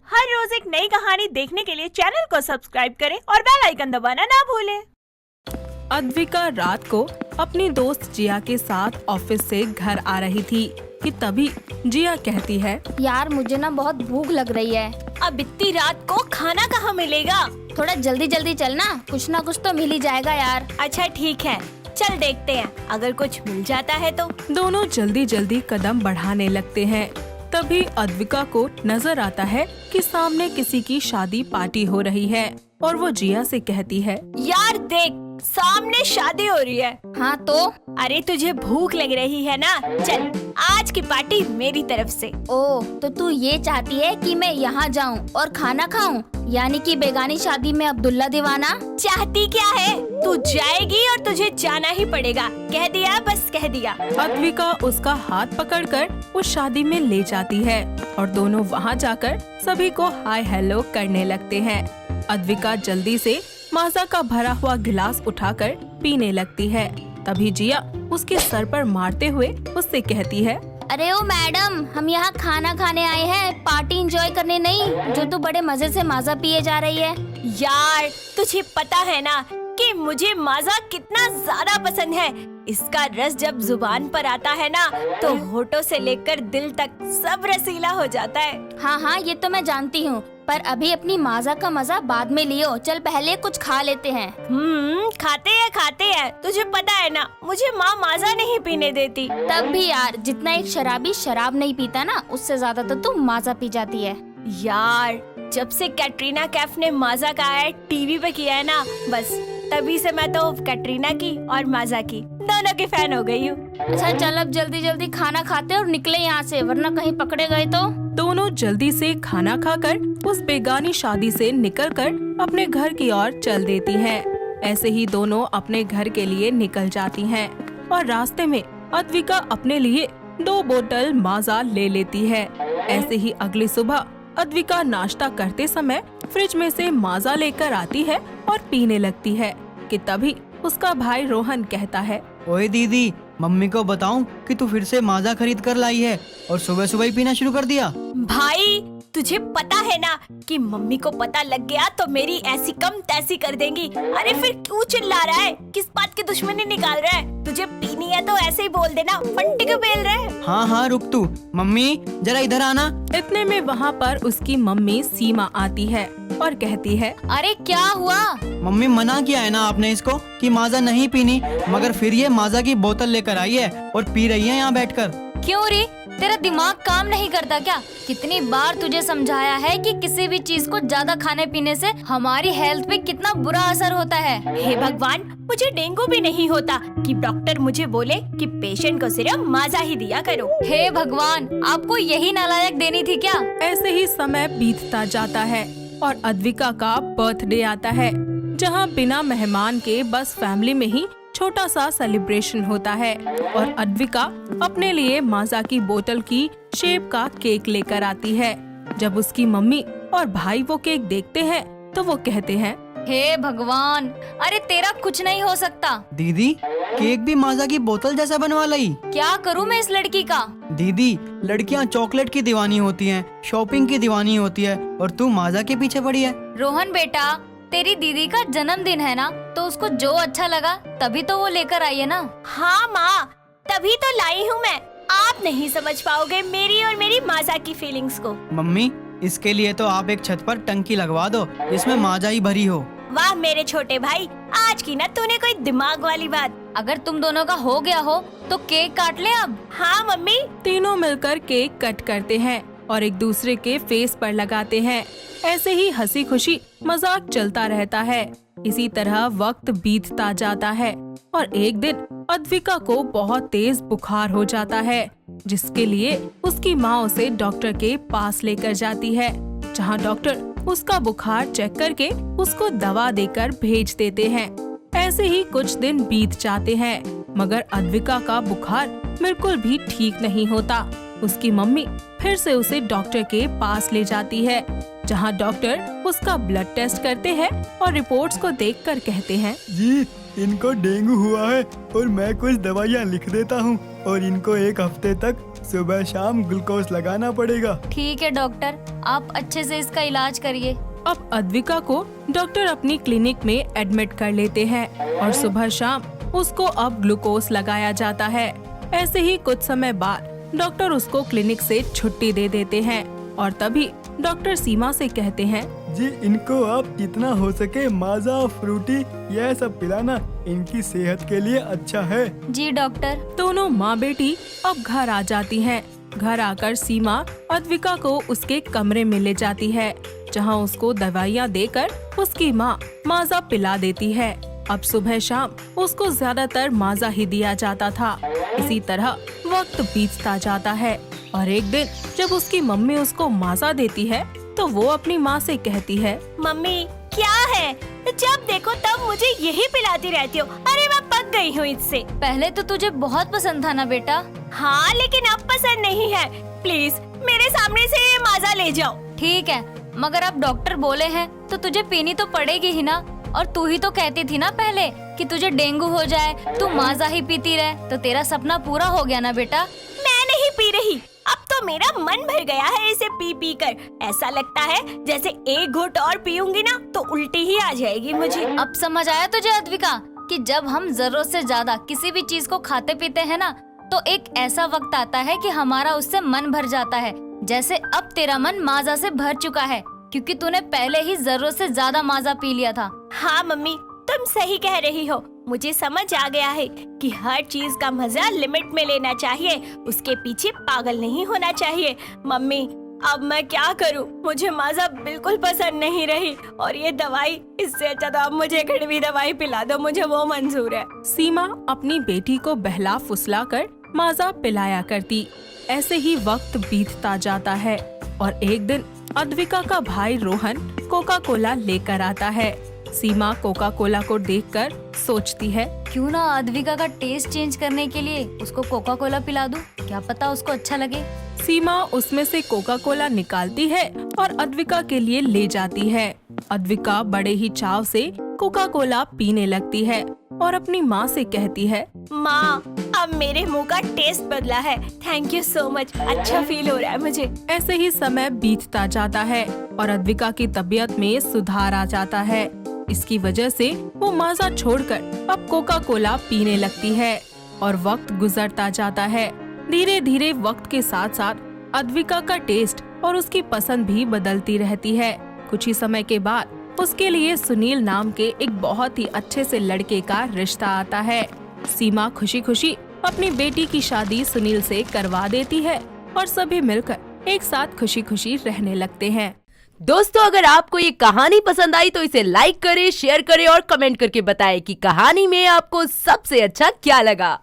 हर रोज एक नई कहानी देखने के लिए चैनल को सब्सक्राइब करें और बेल आइकन दबाना ना भूलें। अद्विका रात को अपनी दोस्त जिया के साथ ऑफिस से घर आ रही थी कि तभी जिया कहती है, यार मुझे ना बहुत भूख लग रही है। अब इतनी रात को खाना कहाँ मिलेगा? थोड़ा जल्दी जल्दी चलना, कुछ ना कुछ तो मिल ही जाएगा यार। अच्छा ठीक है, चल देखते हैं, अगर कुछ मिल जाता है तो। दोनों जल्दी जल्दी कदम बढ़ाने लगते हैं। तभी अद्विका को नजर आता है कि सामने किसी की शादी पार्टी हो रही है और वो जिया से कहती है, यार देख, सामने शादी हो रही है। हाँ तो? अरे तुझे भूख लग रही है ना, चल आज की पार्टी मेरी तरफ से। ओ, तो तू ये चाहती है कि मैं यहाँ जाऊँ और खाना खाऊं, यानी कि बेगानी शादी में अब्दुल्ला दीवाना? चाहती क्या है, तू जाएगी और तुझे जाना ही पड़ेगा। कह दिया, बस कह दिया। अद्विका उसका हाथ पकड़कर उस शादी में ले जाती है और दोनों वहाँ जाकर सभी को हाय हेलो करने लगते हैं। अद्विका जल्दी से माजा का भरा हुआ गिलास उठाकर पीने लगती है। तभी जिया उसके सर पर मारते हुए उससे कहती है, अरे ओ मैडम, हम यहाँ खाना खाने आए हैं, पार्टी एंजॉय करने नहीं, जो तू बड़े मजे से माजा पिए जा रही है। यार तुझे पता है ना कि मुझे माजा कितना ज्यादा पसंद है। इसका रस जब जुबान पर आता है ना तो होठों से लेकर दिल तक सब रसीला हो जाता है। हाँ हाँ, ये तो मैं जानती हूँ, पर अभी अपनी माजा का मजा बाद में लियो, चल पहले कुछ खा लेते हैं। खाते हैं। तुझे पता है ना, मुझे माँ माजा नहीं पीने देती। तब भी यार, जितना एक शराबी शराब नहीं पीता ना, उससे ज्यादा तो तू माजा पी जाती है। यार जब से कैटरीना कैफ ने माजा का ऐड टीवी पे किया है ना, बस तभी से मैं तो कैटरीना की और माजा की दोनों की फैन हो गई हूँ। अच्छा चल, अब जल्दी जल्दी खाना खाते और निकले यहाँ से, वरना कहीं पकड़े गए तो। दोनों जल्दी से खाना खाकर उस बेगानी शादी से निकलकर अपने घर की ओर चल देती हैं। ऐसे ही दोनों अपने घर के लिए निकल जाती हैं और रास्ते में अद्विका अपने लिए 2 बोतल माजा ले लेती है। ऐसे ही अगली सुबह अद्विका नाश्ता करते समय फ्रिज में से माजा लेकर आती है और पीने लगती है कि तभी उसका भाई रोहन कहता है, ओए दीदी, मम्मी को बताऊं कि तू फिर से माजा खरीद कर लाई है और सुबह सुबह ही पीना शुरू कर दिया। भाई तुझे पता है ना कि मम्मी को पता लग गया तो मेरी ऐसी कम तैसी कर देंगी। अरे फिर क्यों चिल्ला रहा है, किस बात की दुश्मनी निकाल रहा है? तुझे पीनी है तो ऐसे ही बोल देना, फंटी क्यों बेल रहा है? हाँ रुक तू, मम्मी जरा इधर आना। इतने में वहाँ पर उसकी मम्मी सीमा आती है और कहती है, अरे क्या हुआ? मम्मी मना किया है ना आपने इसको कि माजा नहीं पीनी, मगर फिर ये माजा की बोतल लेकर आई है और पी रही है यहाँ बैठकर। क्यों रे, तेरा दिमाग काम नहीं करता क्या? कितनी बार तुझे समझाया है कि किसी भी चीज को ज्यादा खाने पीने से हमारी हेल्थ पे कितना बुरा असर होता है। हे भगवान, मुझे डेंगू भी नहीं होता कि डॉक्टर मुझे बोले कि पेशेंट को सिर्फ माजा ही दिया करो। हे भगवान, आपको यही नालायक देनी थी क्या? ऐसे ही समय बीतता जाता है और अद्विका का बर्थडे आता है, जहाँ बिना मेहमान के बस फैमिली में ही छोटा सा सेलिब्रेशन होता है और अद्विका अपने लिए माजा की बोतल की शेप का केक लेकर आती है। जब उसकी मम्मी और भाई वो केक देखते हैं तो वो कहते हैं, हे भगवान, अरे तेरा कुछ नहीं हो सकता। दीदी, केक भी माजा की बोतल जैसा बनवा लाई। क्या करूँ मैं इस लड़की का? दीदी, लड़कियाँ चॉकलेट की दीवानी होती हैं, शॉपिंग की दीवानी होती है, और तू माजा के पीछे पड़ी है। रोहन बेटा, तेरी दीदी का जन्मदिन है ना, तो उसको जो अच्छा लगा तभी तो वो लेकर आई है ना। हाँ माँ, तभी तो लाई हूँ मैं। आप नहीं समझ पाओगे मेरी और मेरी माजा की फीलिंग्स को। मम्मी, इसके लिए तो आप एक छत पर टंकी लगवा दो जिसमें माजा ही भरी हो। वाह मेरे छोटे भाई, आज की ना तूने कोई दिमाग वाली बात। अगर तुम दोनों का हो गया हो तो केक काट ले अब। हाँ मम्मी। तीनों मिलकर केक कट करते हैं और एक दूसरे के फेस पर लगाते हैं। ऐसे ही हंसी खुशी मजाक चलता रहता है। इसी तरह वक्त बीतता जाता है और एक दिन अद्विका को बहुत तेज बुखार हो जाता है, जिसके लिए उसकी माँ उसे डॉक्टर के पास लेकर जाती है, जहाँ डॉक्टर उसका बुखार चेक करके उसको दवा देकर भेज देते हैं। ऐसे ही कुछ दिन बीत जाते हैं, मगर अद्विका का बुखार बिल्कुल भी ठीक नहीं होता। उसकी मम्मी फिर से उसे डॉक्टर के पास ले जाती है, जहां डॉक्टर उसका ब्लड टेस्ट करते हैं और रिपोर्ट्स को देखकर कहते हैं, जी, इनको डेंगू हुआ है और मैं कुछ दवाइयाँ लिख देता हूँ और इनको 1 हफ्ते तक सुबह शाम ग्लूकोज लगाना पड़ेगा। ठीक है डॉक्टर, आप अच्छे से इसका इलाज करिए। अब अद्विका को डॉक्टर अपनी क्लिनिक में एडमिट कर लेते हैं और सुबह शाम उसको अब ग्लूकोज लगाया जाता है। ऐसे ही कुछ समय बाद डॉक्टर उसको क्लिनिक से छुट्टी दे देते हैं और तभी डॉक्टर सीमा से कहते हैं, जी इनको आप जितना हो सके माजा, फ्रूटी यह सब पिलाना, इनकी सेहत के लिए अच्छा है। जी डॉक्टर। दोनों माँ बेटी अब घर आ जाती हैं। घर आकर सीमा अद्विका को उसके कमरे में ले जाती है, जहाँ उसको दवाइयाँ देकर उसकी माँ माजा पिला देती है। अब सुबह शाम उसको ज्यादातर माजा ही दिया जाता था। इसी तरह वक्त बीतता जाता है और एक दिन जब उसकी मम्मी उसको माजा देती है तो वो अपनी माँ से कहती है, मम्मी क्या है, जब देखो तब मुझे यही पिलाती रहती हो। अरे मैं पक गई हूँ इससे। पहले तो तुझे बहुत पसंद था ना बेटा। हाँ लेकिन अब पसंद नहीं है। प्लीज मेरे सामने से ये माजा ले जाओ। ठीक है, मगर अब डॉक्टर बोले हैं तो तुझे पीनी तो पड़ेगी ही ना। और तू ही तो कहती थी ना पहले कि तुझे डेंगू हो जाए तू माजा ही पीती रहे, तो तेरा सपना पूरा हो गया ना बेटा। मैं नहीं पी रही, अब तो मेरा मन भर गया है इसे पी पी कर। ऐसा लगता है जैसे एक घूंट और पीऊंगी ना तो उल्टी ही आ जाएगी मुझे। अब समझ आया तुझे अद्विका कि जब हम जरूरत से ज्यादा किसी भी चीज को खाते पीते हैं ना तो एक ऐसा वक्त आता है कि हमारा उससे मन भर जाता है। जैसे अब तेरा मन माजा से भर चुका है क्योंकि तूने पहले ही जरूरत से ज्यादा माजा पी लिया था। हाँ मम्मी तुम सही कह रही हो। मुझे समझ आ गया है कि हर चीज का मजा लिमिट में लेना चाहिए, उसके पीछे पागल नहीं होना चाहिए। मम्मी अब मैं क्या करूं? मुझे माजा बिल्कुल पसंद नहीं रही और ये दवाई, इससे अच्छा तो अब मुझे कड़वी दवाई पिला दो, मुझे वो मंजूर है। सीमा अपनी बेटी को बहला फुसला कर माजा पिलाया करती। ऐसे ही वक्त बीतता जाता है और एक दिन अद्विका का भाई रोहन कोका कोला लेकर आता है। सीमा कोका कोला को देखकर सोचती है, क्यों ना अद्विका का टेस्ट चेंज करने के लिए उसको कोका कोला पिला दूं, क्या पता उसको अच्छा लगे। सीमा उसमें से कोका कोला निकालती है और अद्विका के लिए ले जाती है। अद्विका बड़े ही चाव से कोका कोला पीने लगती है और अपनी माँ से कहती है, माँ अब मेरे मुंह का टेस्ट बदला है, थैंक यू सो मच, अच्छा फील हो रहा है मुझे। ऐसे ही समय बीतता जाता है और अद्विका की तबीयत में सुधार आ जाता है। इसकी वजह से वो माजा छोड़कर अब कोका कोला पीने लगती है और वक्त गुजरता जाता है। धीरे धीरे वक्त के साथ साथ अद्विका का टेस्ट और उसकी पसंद भी बदलती रहती है। कुछ ही समय के बाद उसके लिए सुनील नाम के एक बहुत ही अच्छे से लड़के का रिश्ता आता है। सीमा खुशी खुशी अपनी बेटी की शादी सुनील से करवा देती है और सभी मिलकर एक साथ खुशी खुशी रहने लगते हैं। दोस्तों अगर आपको ये कहानी पसंद आई तो इसे लाइक करें, शेयर करें और कमेंट करके बताएं कि कहानी में आपको सबसे अच्छा क्या लगा।